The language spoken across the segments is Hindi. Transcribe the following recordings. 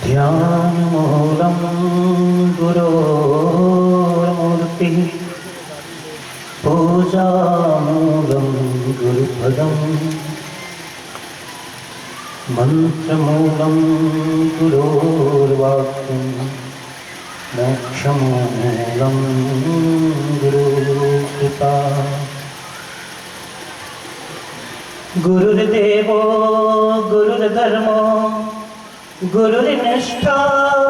ध्यानमूलं गुरोर्मूर्तिः पूजामूलं गुरुपदम् मन्त्रमूलं गुरोर्वाक्यं मोक्षमूलं गुरुकृपा। गुरुर्देवो गुरुर्धर्मो गुरुर्निष्ठा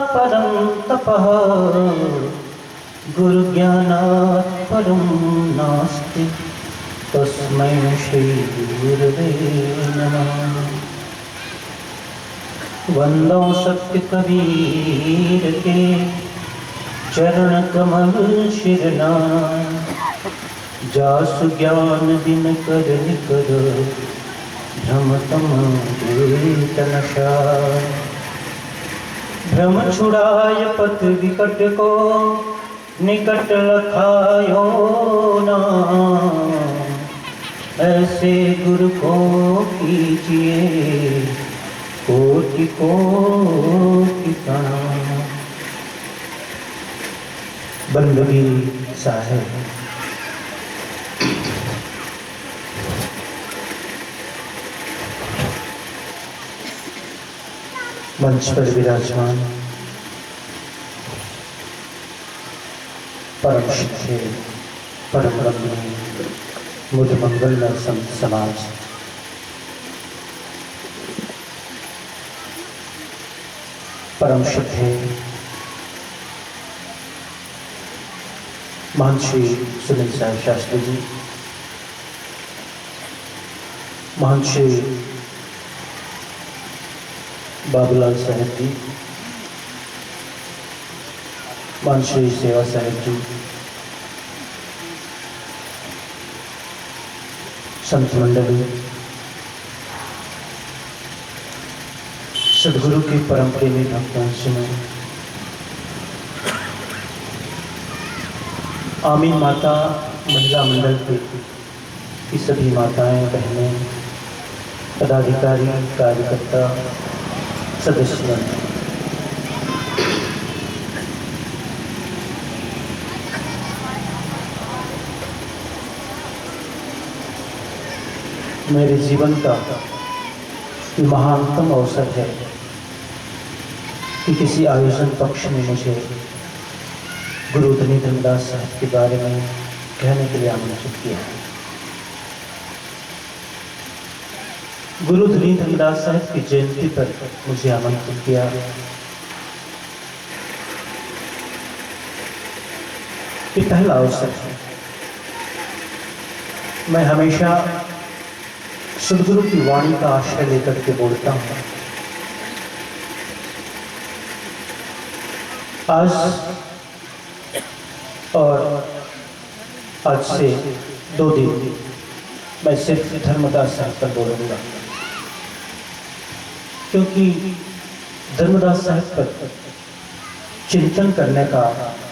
परं तपः गुरुज्ञानात् परं नास्ति तस्मै श्री गुरवे नमः। वंदो सत्य कबीर के चरण कमल शिरना जासु ज्ञान दिन कर निकर भ्रमतम कीर्तनशा। भ्रम छुड़ाय पथ विकट को निकट लखायो ना ऐसे गुरु को कीजिए कोटि कोटि प्रणाम। बंदगी साहेब मंच पर विराजमान परम शिक्षे परम ब्रह्मणी मुझ मंगल संत समाज परम श्रद्धेय महान श्री सुनील साहब शास्त्री जी, महान श्री बाबूलाल साहब जी, महान श्री सेवा साहब जी, संत मंडली, सदगुरु के परम प्रेमी भक्तों सुनो। आमीन माता महिला मंडल की सभी माताएं बहनें पदाधिकारी कार्यकर्ता सदस्य मेरे जीवन का महानतम अवसर है कि किसी आयोजन पक्ष में मुझे गुरु धनी धर्मदास साहब के बारे में कहने के लिए आमंत्रित किया है। गुरु धनी धर्मदास साहब की जयंती पर मुझे आमंत्रित किया। ये पहला अवसर है। मैं हमेशा सदगुरु की वाणी का आश्रय लेकर के बोलता हूँ। आज और आज से 2 दिन मैं सिर्फ धर्मदास साहब पर बोलूँगा, क्योंकि धर्मदास साहब पर चिंतन करने का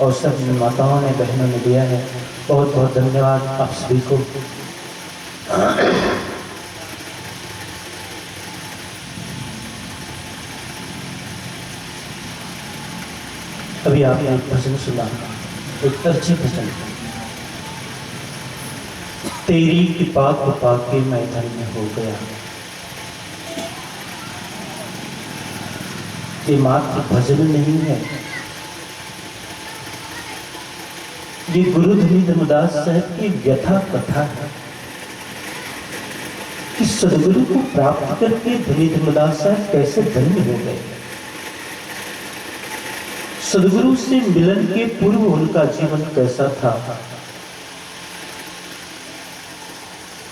अवसर माताओं ने बहनों ने दिया है। बहुत बहुत धन्यवाद आप सभी को। अभी आपने एक भजन सुना, एक अर्जी भजन, तेरी कृपा को पाके मैं धन्य हो गया। ये मात्र भजन नहीं है, ये गुरु धनी धर्मदास साहब की व्यथा कथा है कि सदगुरु को प्राप्त करके धनी धर्मदास साहब कैसे धन्य हो गए। सदगुरु से मिलन के पूर्व उनका जीवन कैसा था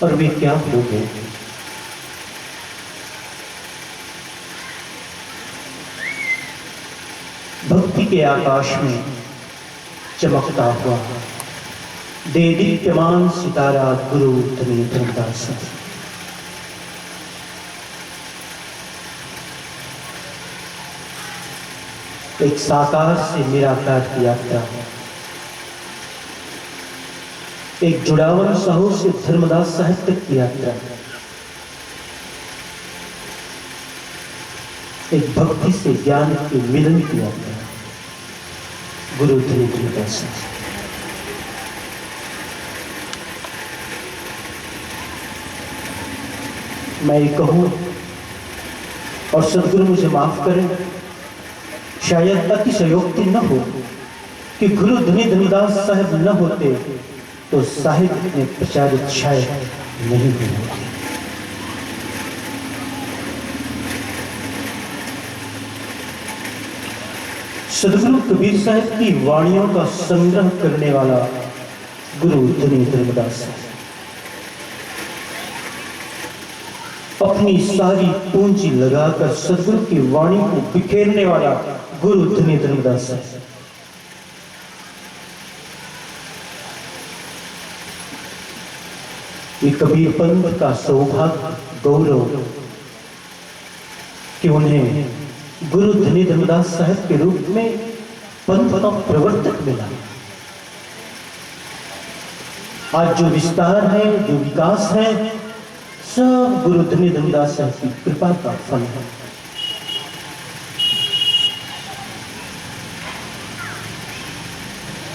और वे क्या हो गए। भक्ति के आकाश में चमकता हुआ देदीप्यमान सितारा गुरु धनी धर्मदास साहब। एक साकार से निराकार की यात्रा, एक जुड़ावन साहू से धर्मदास साहब तक की यात्रा। एक भक्ति से ज्ञान के मिलन किया गया। गुरु धनी धनदास मैं ये कहूं और सदगुरु मुझे माफ करें, शायद अतिशयोक्ति न हो कि गुरु धनी धनदास साहब न होते तो साहित्य में प्रचारित शायद नहीं हुई होती। सदगुरु कबीर साहब की वाणियों का संग्रह करने वाला गुरु धनी धनदास अपनी सारी पूंजी लगाकर सदगुरु की वाणी को बिखेरने वाला गुरु धनी धनदास ये कबीर पंथ का सौभाग्य गौरव कि उन्हें गुरु धनी धनदास साहब के रूप में पंथ का प्रवर्तक मिला। आज जो विस्तार है, जो विकास है, सब गुरु धनी धनदास साहब की कृपा का फल है।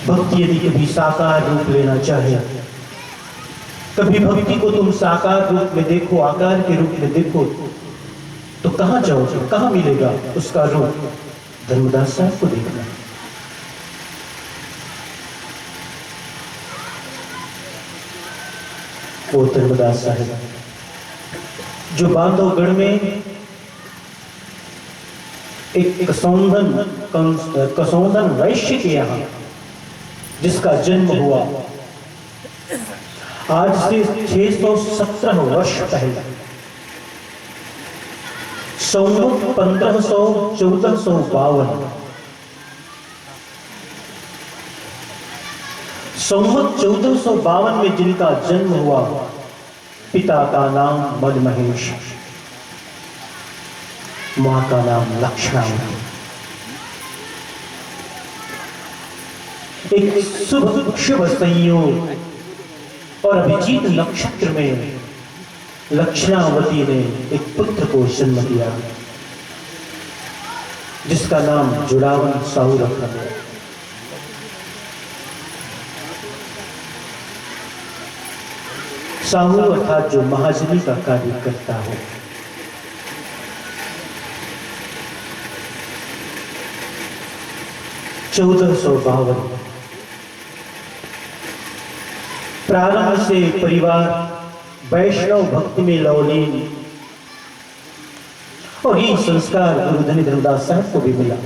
भक्ति यदि कभी साकार रूप लेना चाहे, कभी भक्ति को तुम साकार रूप में देखो, आकार के रूप में देखो, तो कहां जाओगे, कहां मिलेगा उसका रूप? धर्मदास साहब को देखना। वो धर्मदास साहब जो बांधवगढ़ में एक कसौंधन वैश्य के यहाँ जिसका जन्म हुआ आज से 617 वर्ष पहले, संवत 1452 संवत 1452 में जिनका जन्म हुआ, पिता का नाम मदमहेश, मां का नाम लक्ष्मणावती। एक शुभ संयोग और अभिजीत नक्षत्र में लक्ष्मणावती ने एक पुत्र को जन्म दिया जिसका नाम जुड़ावन साहू रखा गया। साहू अर्थात जो महाजनी का कार्य करता हो। (1452) प्रारंभ से परिवार वैष्णव भक्ति में लवलीन और ये संस्कार गुरु धनी धनदास साहब को भी मिला।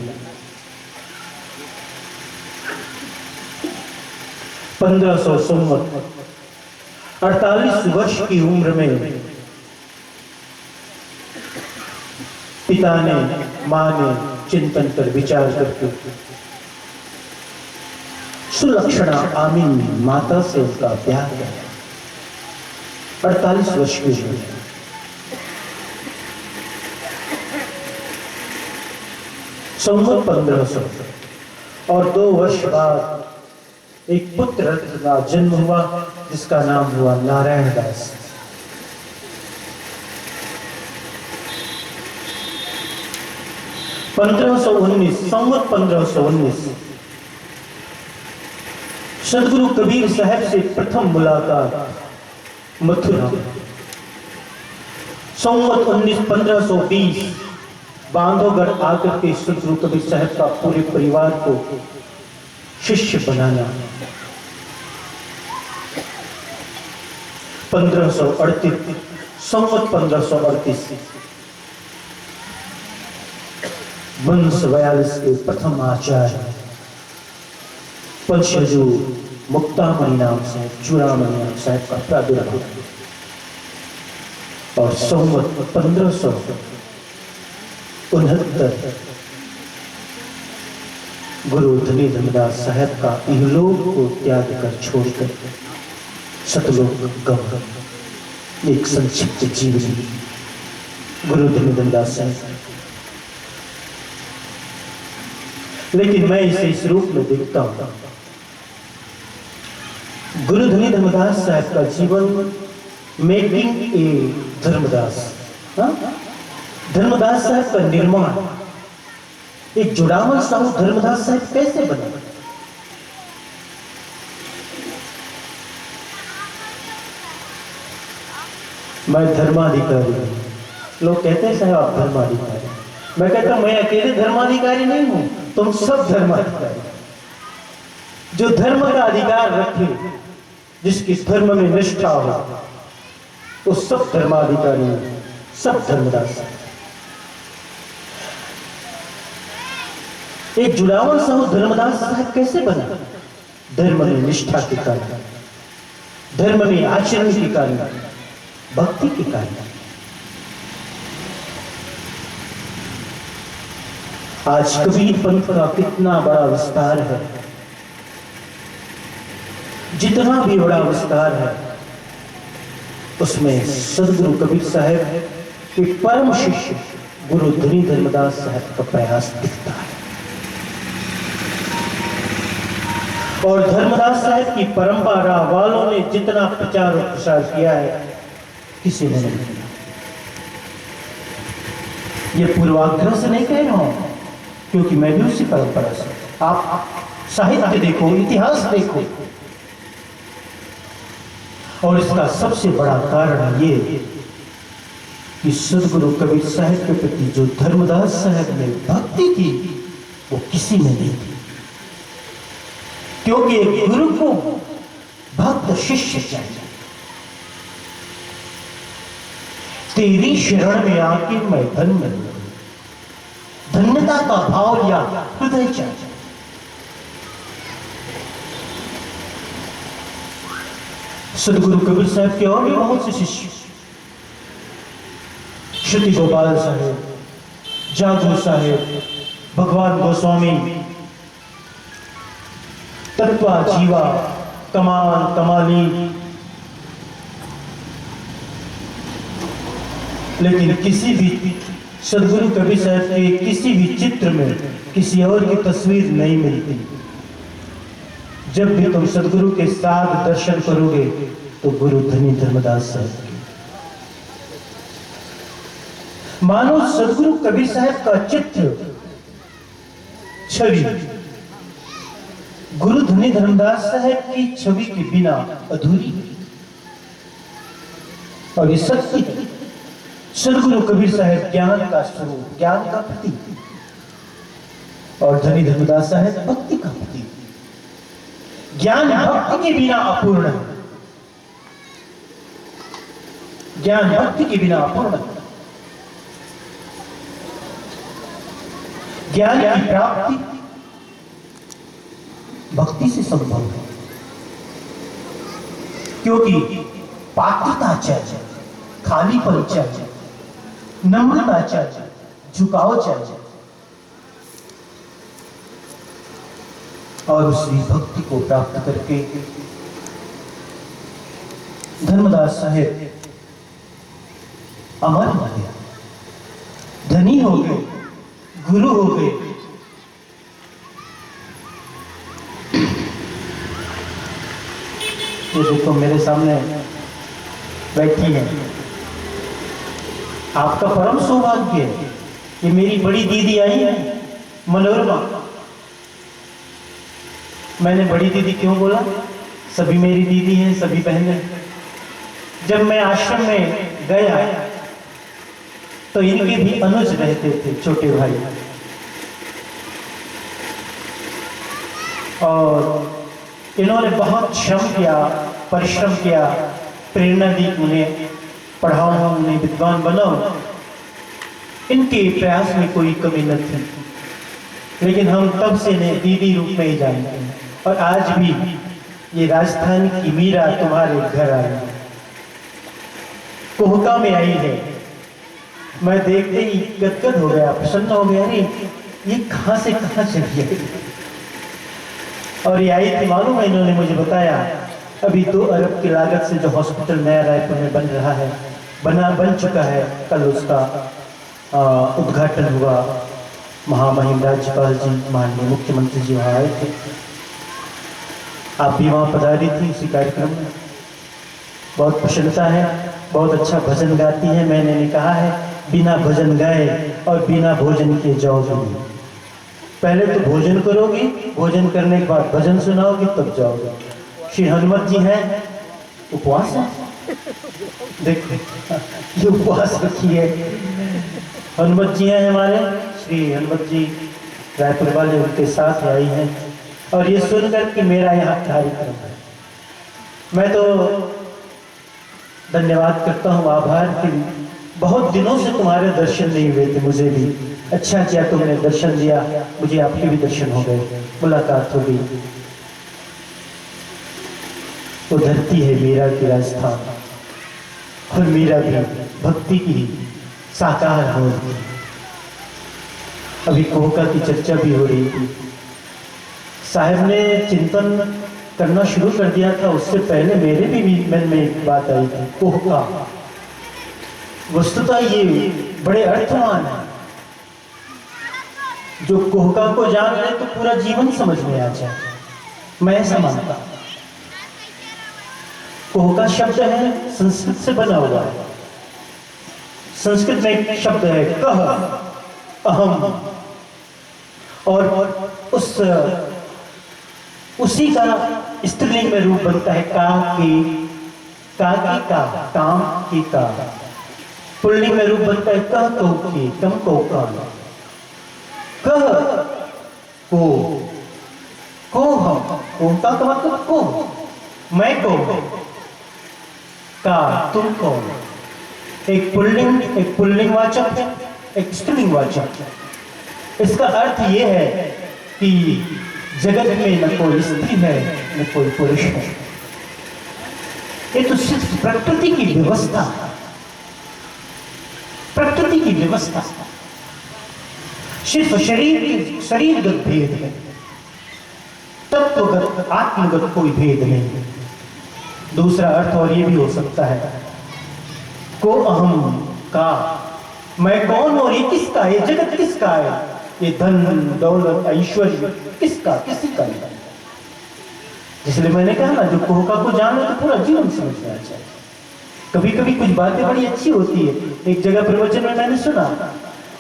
1500 संवत 48 वर्ष की उम्र में पिता ने, मां ने चिंतन कर विचार करके सुलक्षणा आमीन माता से उसका ब्याह किया। 48 वर्ष की उम्र में संवत 1500 और 2 वर्ष बाद एक पुत्र का जन्म हुआ जिसका नाम हुआ नारायण दास। संवत 1519 सदगुरु कबीर साहब से प्रथम मुलाकात मथुरा। संवत 1520 बांधवगढ़ आकर के सदगुरु कबीर साहब का पूरे परिवार को शिष्य बनाना। 1538 संवत 1538 वंश 42 के प्रथम आचार्य पंचजू मुक्तामणि नाम से चूड़ामणि नाम साहब का प्रादुर्भाव और संवत 1569 गुरु धनी धनदास साहब का इहलोक को त्याग कर छोड़कर सतलोक गमन, एक संक्षिप्त जीवनी गुरु धनी धनदास साहब। लेकिन मैं इसे इस रूप में देखता हूं, गुरु धनी धनदास साहब का जीवन मेकिंग ए धर्मदास, धर्मदास साहब का निर्माण एक जुड़ावल साहू धर्मदास साहब कैसे बने? मैं धर्माधिकारी हूं। लोग कहते हैं साहब आप धर्माधिकारी। मैं कहता मैं अकेले धर्माधिकारी नहीं हूं, तुम सब धर्माधिकारी। जो धर्म का अधिकार रखे, जिसकी धर्म में निष्ठा हो, वो सब धर्माधिकारी हैं, सब धर्मदास। एक जुड़ावल साहू धर्मदास साहब कैसे बना? धर्म में निष्ठा के कारण, धर्म में आचरण के कारण, भक्ति के कारण। आज कबीर पंथ का कितना बड़ा विस्तार है, जितना भी बड़ा विस्तार है, उसमें सदगुरु कबीर साहब के परम शिष्य गुरु धनी धर्मदास साहब का प्रयास दिखता है। और धर्मदास साहब की परंपरा वालों ने जितना प्रचार और प्रसार किया है, किसी ने नहीं किया। ये पूर्वाग्रह से नहीं कह रहा हूं, क्योंकि मैं भी उसी परंपरा से। आप साहित्य देखो, इतिहास देखो, और इसका सबसे बड़ा कारण ये कि सदगुरु कबीर साहब के प्रति जो धर्मदास साहब ने भक्ति की, वो किसी में नहीं थी। क्योंकि एक गुरु को भक्त शिष्य चाहिए। तेरी शरण में आके मैं धन्य हूं, धन्यता का भाव या हृदय चाहिए। सदगुरु कबीर साहब के और भी बहुत से शिष्य, श्रुति गोपाल साहेब, जागू साहेब, भगवान गोस्वामी, तत्वा जीवा, कमाल कमाली, लेकिन किसी भी सदगुरु कबीर साहब के किसी भी चित्र में किसी और की तस्वीर नहीं मिलती। जब भी तुम सदगुरु के साथ दर्शन करोगे तो गुरु धनी धर्मदास साहब की। मानो सदगुरु कबीर साहब का चित्र, छवि गुरु धनी धर्मदास साहब की छवि के बिना अधूरी। और ये सत्य, सदगुरु कबीर साहब ज्ञान का स्वरूप, ज्ञान का प्रतीक, और धनी धर्मदास साहब भक्ति का प्रतीक। ज्ञान भक्ति के बिना अपूर्ण है, ज्ञान भक्ति के बिना अपूर्ण है। ज्ञान की प्राप्ति भक्ति से संभव है, क्योंकि पात्रता चाहिए, खालीपन चाहिए, नम्रता चाहिए, झुकाव चाहिए, और उसी भक्ति को प्राप्त करके धर्मदास साहेब अमर हो गया, धनी हो गए, गुरु हो गए। ये देखो मेरे सामने बैठी है, आपका परम सौभाग्य है। ये मेरी बड़ी दीदी आई है, मनोरमा। मैंने बड़ी दीदी क्यों बोला? सभी मेरी दीदी हैं, सभी बहनें। जब मैं आश्रम में गया तो इनके भी अनुज रहते थे, छोटे भाई, और इन्होंने बहुत श्रम किया, परिश्रम किया, प्रेरणा दी, उन्हें पढ़ाऊं, उन्हें विद्वान बनाऊं। इनके प्रयास में कोई कमी न थी, लेकिन हम तब से इन्हें दीदी रूप में ही जानते हैं। और आज भी ये राजस्थान की मीरा तुम्हारे घर आई है, कोहका में आई है। मैं देखते ही गदगद हो गया, प्रसन्न हो गया, अरे ये कहां से कहां चली है। और ये आई थी, मालूम है, इन्होंने मुझे बताया, अभी 2 अरब की लागत से जो हॉस्पिटल नया रायपुर में बन रहा है, बन चुका है। कल उसका उद्घाटन हुआ। महामहिम राज्यपाल जी, माननीय मुख्यमंत्री जी वहाँ आए थे, आप भी वहाँ पधारी थी इसी कार्यक्रम में। बहुत प्रशंसा है, बहुत अच्छा भजन गाती है। मैंने कहा है बिना भजन गाए और बिना भोजन के जाओगे। पहले तो भोजन करोगे, भोजन करने के बाद भजन सुनाओगे, तब जाओगे। श्री हनुमत जी हैं, उपवास है, देखो ये उपवास रखी है। हनुमत जी हैं हमारे, श्री हनुमत जी रायपुर वाले उनके साथ आई हैं, और ये सुनकर कि मेरा यहाँ कार्यक्रम है, मैं तो धन्यवाद करता हूँ, आभार कि बहुत दिनों से तुम्हारे दर्शन नहीं हुए थे। मुझे भी अच्छा किया तुमने दर्शन दिया, मुझे आपके भी दर्शन हो गए, मुलाकात हो गई। वो धरती है मीरा की राजस्थान, और मीरा भी भक्ति की साकार हो रही। अभी कोहका की चर्चा भी हो रही थी, साहब ने चिंतन करना शुरू कर दिया था, उससे पहले मेरे भी मन में एक बात आई थी, कोहका। वस्तुतः ये बड़े अर्थवान है, जो कोहका को जान ले तो पूरा जीवन समझ में आ जाए, मैं ऐसा मानता। कोहका शब्द है संस्कृत से बना हुआ है, संस्कृत में एक शब्द है कह, अहम, और उसी का स्त्रीलिंग में रूप बनता है का की का, काम की का। पुल्लिंग में रूप बनता है कह को की, कम को का। कह को हम, कोहका का मतलब को, मैं को, का तुम को। एक पुल्लिंग वाचक है, एक स्त्रीलिंग वाचक। इसका अर्थ यह है कि जगत में न कोई स्त्री है न कोई पुरुष है, ये तो सिर्फ प्रकृति की व्यवस्था है, प्रकृति की व्यवस्था, सिर्फ शरीरगत भेद है, तत्वगत आत्मगत कोई भेद नहीं। दूसरा अर्थ और ये भी हो सकता है, को अहम का, मैं कौन और ये किसका है, ये जगत किसका है, ये धन दौलत ऐश्वर्य किसका, किसी का नहीं। इसलिए मैंने कहा ना, जो कोहका को जाने तो पूरा जीवन समझना चाहिए। कभी कभी कुछ बातें बड़ी अच्छी होती है। एक जगह प्रवचन में मैंने सुना,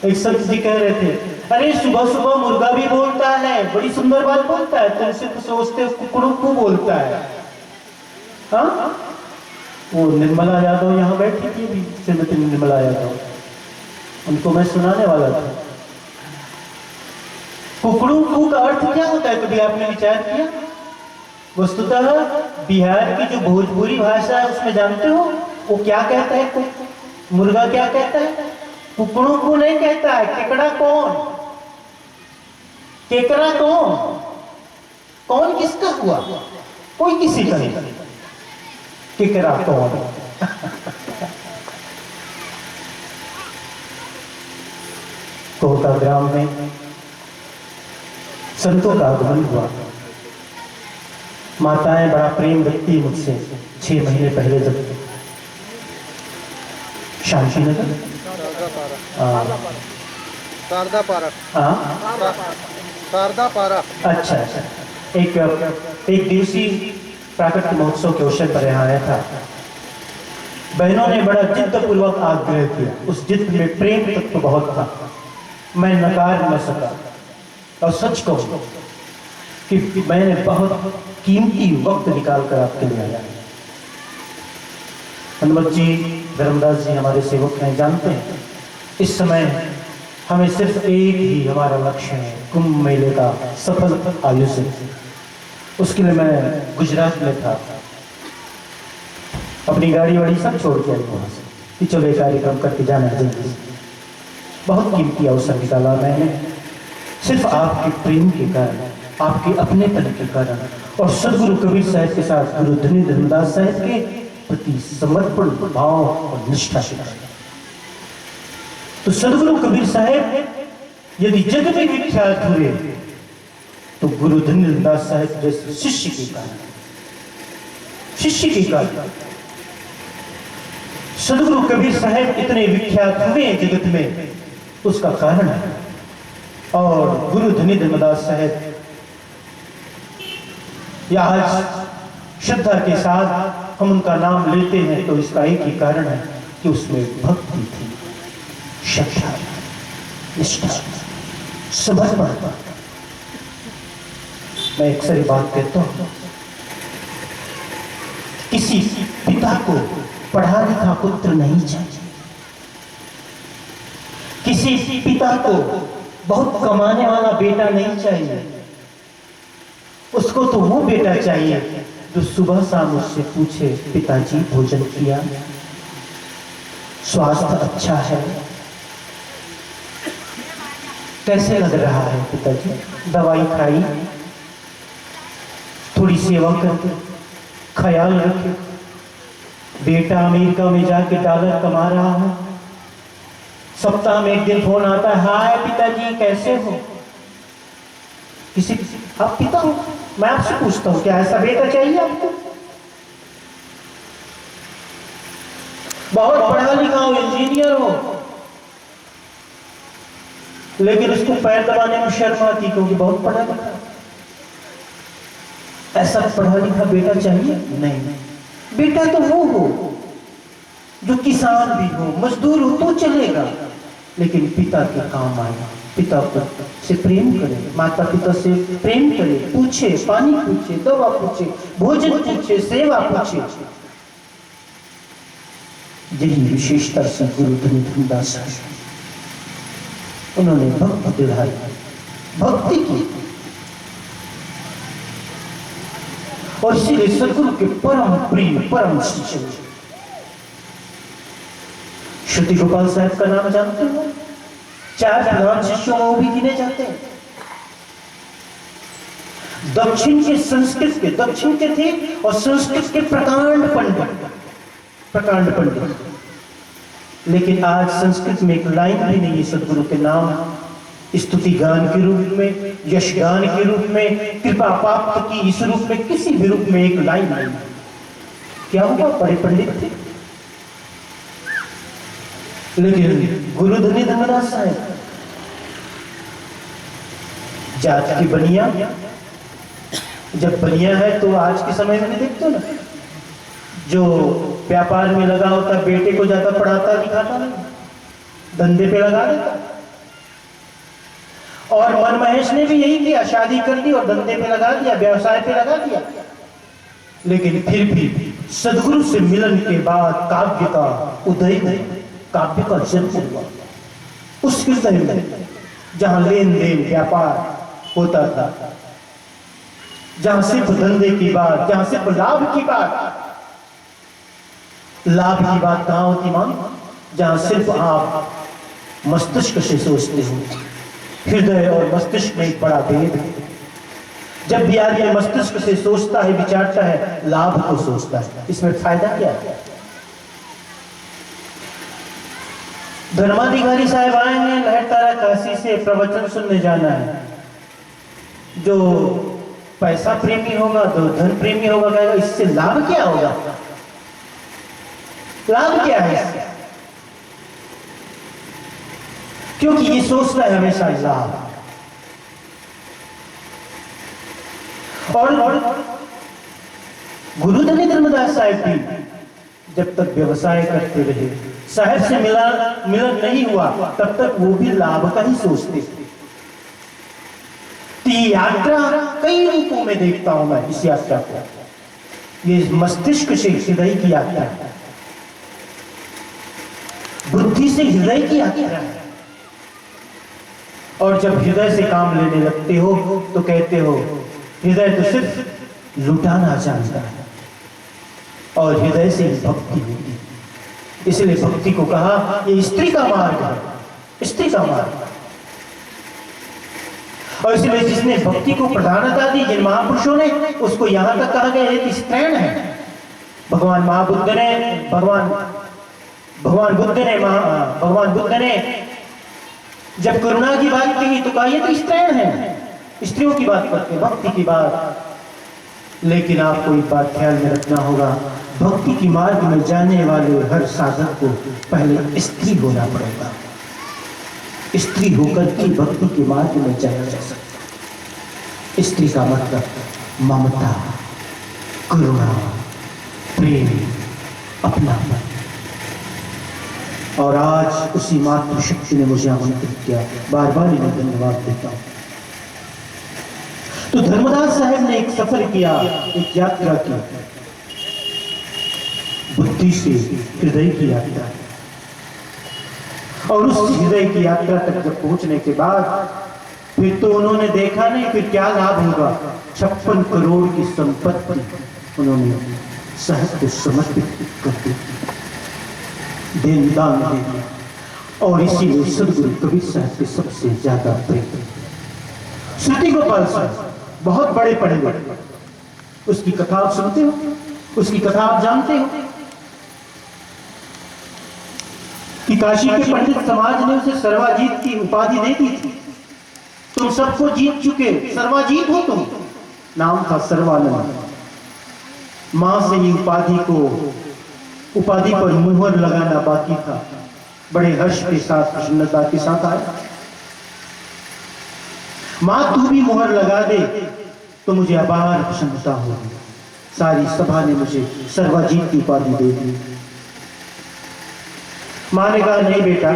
एक संत जी कह रहे थे, अरे सुबह सुबह मुर्गा भी बोलता है, बड़ी सुंदर बात बोलता है, तुमसे तो सोचते हो कुकड़ू को बोलता है। हाँ, वो निर्मला यादव यहाँ बैठी थी अभी, श्रीमती निर्मला यादव, उनको मैं सुनाने वाला था। कुकड़ू कू का अर्थ क्या होता है, कभी आपने विचार किया? वस्तुतः बिहार की जो भोजपुरी भाषा है उसमें जानते हो वो क्या कहता है, मुर्गा क्या कहता है, कुकड़ू को नहीं कहता है। केकड़ा कौन, केकड़ा कौन, कौन किसका हुआ, कोई किसी का नहीं, केकड़ा कौन। कोहका ग्राम में संतों का आगमन हुआ। माताएं बड़ा प्रेम रखती मुझसे। 6 महीने पहले जब शांति नगर शारदा पारा, अच्छा, एक दिवसीय प्राकृतिक महोत्सव के अवसर पर यहाँ आया था। बहनों ने बड़ा जिद्दपूर्वक आग्रह किया, उस जिद में प्रेम तत्व बहुत था, मैं नकार न सका। और सच कहूं कि मैंने बहुत कीमती वक्त निकाल कर आपके लिए आया। हनुमत जी, धर्मदास जी हमारे सेवक हैं, जानते हैं इस समय हमें सिर्फ एक ही हमारा लक्ष्य है, कुंभ मेले का सफल आयोजन। उसके लिए मैं गुजरात में था, अपनी गाड़ी वाड़ी सब छोड़ के आई वहां से कि चलो ये कार्यक्रम करके जाना है जल्दी से। बहुत कीमती अवसर निकाला मैंने, सिर्फ आपके प्रेम के कारण, आपके अपनेपन के कारण, और सदगुरु कबीर साहब के साथ गुरु धनी धर्मदास साहब के प्रति समर्पण भाव और निष्ठा से। तो सदगुरु कबीर साहब यदि जग में विख्यात हुए तो गुरु धनी धर्मदास साहब जैसे शिष्य के कारण, शिष्य के कारण सदगुरु कबीर साहब इतने विख्यात हुए जगत में, उसका कारण है। और गुरु धनी धर्मदास साहब या आज श्रद्धा के साथ हम उनका नाम लेते हैं तो इसका एक ही कारण है कि उसमें भक्ति थी, श्रद्धा, निष्ठा, समर्पण। मैं अक्सर बात कहता हूं, किसी पिता को पढ़ा लिखा पुत्र नहीं चाहिए, किसी पिता को बहुत कमाने वाला बेटा नहीं चाहिए। उसको तो वो बेटा चाहिए जो सुबह शाम उससे पूछे, पिताजी भोजन किया, स्वास्थ्य अच्छा है, कैसे लग रहा है पिताजी, दवाई खाई, थोड़ी सेवा करके, ख्याल रखे, बेटा अमेरिका में जाके डॉलर कमा रहा है, सप्ताह में एक दिन फोन आता है, हाय पिताजी कैसे हो। किसी आप पिता हो, मैं आपसे पूछता हूं, क्या ऐसा बेटा चाहिए आपको? बहुत पढ़ा लिखा हो, इंजीनियर हो, लेकिन उसको पैर दबाने में शर्म आती क्योंकि बहुत पढ़ा लिखा। ऐसा पढ़ा लिखा बेटा चाहिए? नहीं, बेटा तो वो हो जो किसान भी हो, मजदूर हो तो चलेगा, लेकिन पिता के काम आए, पिता से प्रेम करे, माता पिता से प्रेम करे, पूछे, पानी पूछे, दवा पूछे, भोजन पूछे, सेवा पूछे। यही विशेषता से गुरु धनीदास है। उन्होंने भक्ति दिलाई, भक्ति की, और इसीलिए सदगुरु के परम प्रिय, परम शिष्य श्रुति गोपाल साहब का नाम जानते हो? 4 प्रधान शिष्यों में वो भी गिने जाते हैं। दक्षिण के संस्कृत के, दक्षिण के थे, और संस्कृत के प्रकांड पंडित। लेकिन आज संस्कृत में एक लाइन भी नहीं है सदगुरु के नाम, स्तुति गान के रूप में, यश गान के रूप में, कृपा प्राप्त की इस रूप में, किसी भी रूप में एक लाइन नहीं। क्या हुआ? बड़े पंडित थे, लेकिन गुरु धनीदास साहब जात की बनिया, जब बनिया है तो आज के समय में देखते हो ना, जो व्यापार में लगा होता, बेटे को ज्यादा पढ़ाता लिखाता नहीं, धंधे पे लगा देता। और मनमहेश ने भी यही किया, शादी कर दी और धंधे पे लगा दिया, व्यवसाय पे लगा दिया। लेकिन फिर भी सदगुरु से मिलन के बाद काव्य का उदय हुआ, काव्य का जन्म हुआ। उस हृदय में जहां लेन देन व्यापार होता था, जहां सिर्फ धंधे की बात, जहां सिर्फ लाभ की बात, लाभ की बात कहां होती मां? जहां सिर्फ आप मस्तिष्क से सोचते हो। हृदय और मस्तिष्क में एक बड़ा भेद है। जब भी आदमी मस्तिष्क से सोचता है, विचारता है, लाभ को सोचता है, इसमें फायदा क्या है? धर्माधिकारी साहब आए हैं लहरतारा काशी से, प्रवचन सुनने जाना है। जो पैसा प्रेमी होगा, जो धन प्रेमी होगा, कहेगा इससे लाभ क्या होगा? लाभ क्या है इससे? क्योंकि ये सोचता है हमेशा लाभ। और गुरु धनीदास साहब भी जब तक व्यवसाय करते रहे, साहब से मिलन नहीं हुआ, तब तक वो भी लाभ का ही सोचते थे। तो ये यात्रा कई रूपों में देखता हूं मैं इस यात्रा को। ये मस्तिष्क से हृदय की यात्रा है, बुद्धि से हृदय की यात्रा है। और जब हृदय से काम लेने लगते हो तो कहते हो हृदय तो सिर्फ लुटाना जानता है, और हृदय से भक्ति होती है। इसलिए भक्ति को कहा ये स्त्री का मार्ग है, स्त्री का मार्ग। और इसलिए जिसने भक्ति को प्रधानता दी, जिन महापुरुषों ने, उसको यहां तक कहा गया एक स्त्रैण है। भगवान बुद्ध ने जब करुणा की बात कही तो कहा ये तो स्त्रैण है, स्त्रियों की बात करते, भक्ति की बात। लेकिन आपको एक बात ख्याल में रखना होगा, भक्ति की मार्ग में जाने वाले हर साधक को पहले स्त्री होना पड़ेगा। स्त्री होकर के भक्ति के मार्ग में जाया जा सकता। स्त्री का मतलब ममता, करुणा, प्रेम, अपनापन। और आज उसी मातृशक्ति ने मुझे आमंत्रित किया। बार बार इन्हें धन्यवाद देता हूं। तो धर्मदास साहब ने एक सफर किया, एक यात्रा की, बुद्धि से हृदय की यात्रा। और उस हृदय की यात्रा तक जब पहुंचने के बाद फिर तो उन्होंने देखा नहीं फिर क्या लाभ होगा। 56 करोड़ की संपत्ति उन्होंने साहब को समर्पित कर दी, देनदान दे दिया। और इसीलिए सदगुरु कबीर साहब के सबसे ज्यादा प्रेम श्रुति गोपाल साहब बहुत बड़े पढ़े लिखे, उसकी कथा आप सुनते हो, उसकी कथा आप जानते हो कि काशी के पंडित समाज ने उसे सर्वाजीत की उपाधि दे दी थी। तुम सबको जीत चुके, सर्वाजीत हो तुम। नाम था सर्वानंद। मां से ही उपाधि पर मुहर लगाना बाकी था। बड़े हर्ष के साथ, प्रसन्नता के साथ आया। मां तू भी मुहर लगा दे तो मुझे अपार प्रसन्नता होगी। सारी सभा ने मुझे सर्वाजीत की उपाधि दे दी। मां ने कहा नहीं बेटा,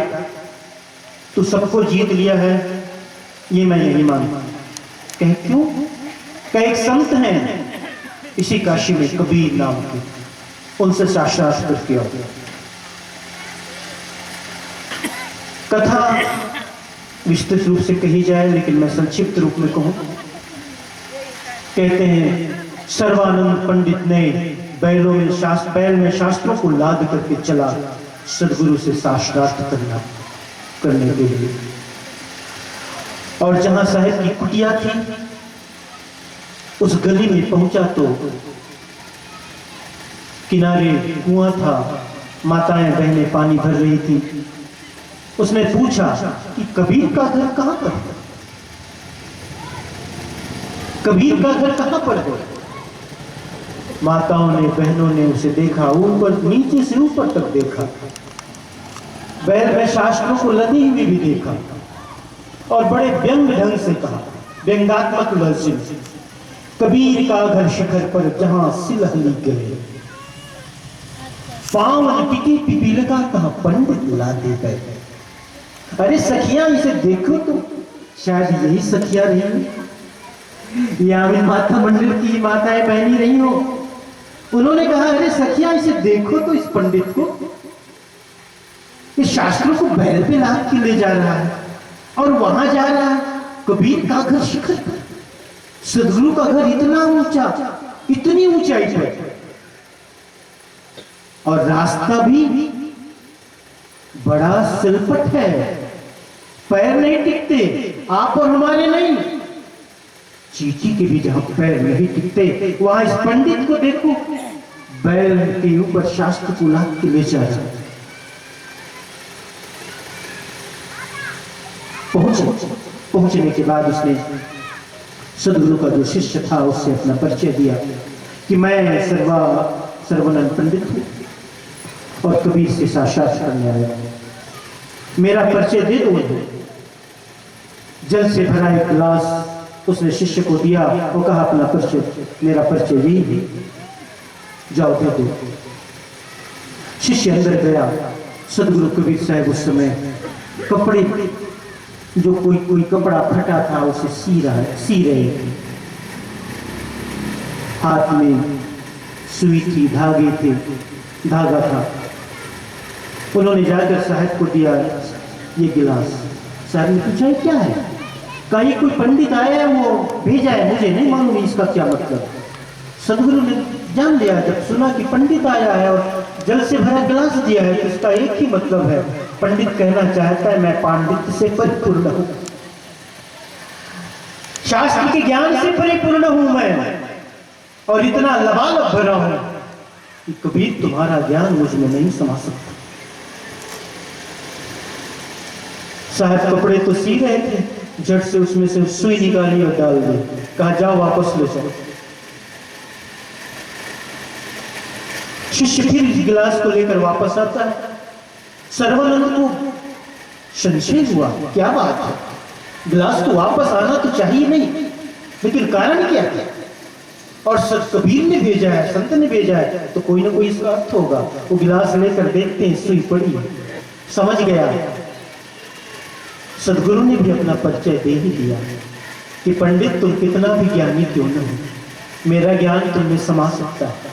तू सबको जीत लिया है, ये मैं नहीं मानता। कहे क्यों? कहे एक संत हैं इसी काशी में कबीर नाम के, उनसे साक्षात्कार किया। कथा विस्तृत रूप से कही जाए लेकिन मैं संक्षिप्त रूप में कहूं। कहते हैं सर्वानंद पंडित ने बैल में शास्त्रों को लाद करके चला सदगुरु से साक्षात्कार करने के लिए। और जहां साहब की कुटिया थी उस गली में पहुंचा तो किनारे कुआं था, माताएं बहनें पानी भर रही थी। उसने पूछा कि कबीर का घर कहां पर है? कबीर का घर कहां पर है? माताओं ने बहनों ने उसे देखा, ऊपर नीचे से ऊपर तक देखा, बैल में शास्त्रों को लदी हुई भी देखा और बड़े व्यंग ढंग से कहा, व्यंगात्मक लहज़े, कबीर का घर शिखर पर जहां सिलहली गए, पावन टिकी पिपीलिका कहां पंडित लादे गए। अरे सखियां इसे देखो तो, शायद यही सखियां रही या माता मंदिर की माताएं बहनी रही हो। उन्होंने कहा अरे सखियां इसे देखो तो, इस पंडित को, इस शास्त्रों को बैल पे लाद के ले जा रहा है और वहां जा रहा है कबीर का घर शिखर पर, सदगुरु का घर इतना ऊंचा, इतनी ऊंचाई पर, और रास्ता भी बड़ा सिलपट है, पैर नहीं टिकते, आप और हमारे नहीं, चींटी के भी जहां पैर नहीं टिकते वहां इस पंडित को देखो, बैल के ऊपर शास्त्र को लाद के ले जा रहा है। पहुंचने के बाद उसने सदगुरु का जो शिष्य था उससे अपना परिचय दिया कि मैं सर्वानंद पंडित हूं और कबीर से साक्षात करने आया, मेरा परिचय दे दो। जल से भरा एक गिलास उसने शिष्य को दिया, वो कहा अपना परिचय, मेरा परिचय यही है, जाओ दे दो। शिष्य अंदर गया। सदगुरु कबीर साहब उस समय कपड़े, जो कोई कपड़ा फटा था उसे सी रहे थे, हाथ में सुई थी, धागे थे, धागा था। उन्होंने जाकर साहब को दिया ये गिलास। साहब ने पूछा क्या है? कहा ये कोई पंडित आया है, वो भेजा है, मुझे नहीं मालूम इसका क्या मतलब। सदगुरु ने जान लिया, जब सुना कि पंडित आया है और जल से भरा गिलास दिया है तो इसका एक ही मतलब है, पंडित कहना चाहता है मैं पांडित्य से परिपूर्ण हूं, शास्त्र के ज्ञान से परिपूर्ण हूं मैं, और इतना लबालब भरा हूं कि कबीर तुम्हारा ज्ञान मुझ में नहीं समा सकता। साहब कपड़े तो सी रहे थे, झट से उसमें से सुई निकाली और डाल दी, कहा जाओ वापस ले जाओ। शिष्य फिर इस गिलास को लेकर वापस आता है। सर्वानंद को संशय हुआ, क्या बात है, गिलास तो वापस आना तो चाहिए नहीं, लेकिन कारण क्या है? और सच कबीर ने भेजा है, संत ने भेजा है, तो कोई ना कोई इसका अर्थ होगा। वो गिलास लेकर देखते हैं सुई पड़ी है। समझ गया। सदगुरु ने भी अपना परिचय दे ही दिया कि पंडित तुम कितना भी ज्ञानी क्यों न हो, मेरा ज्ञान तुम में समा सकता है।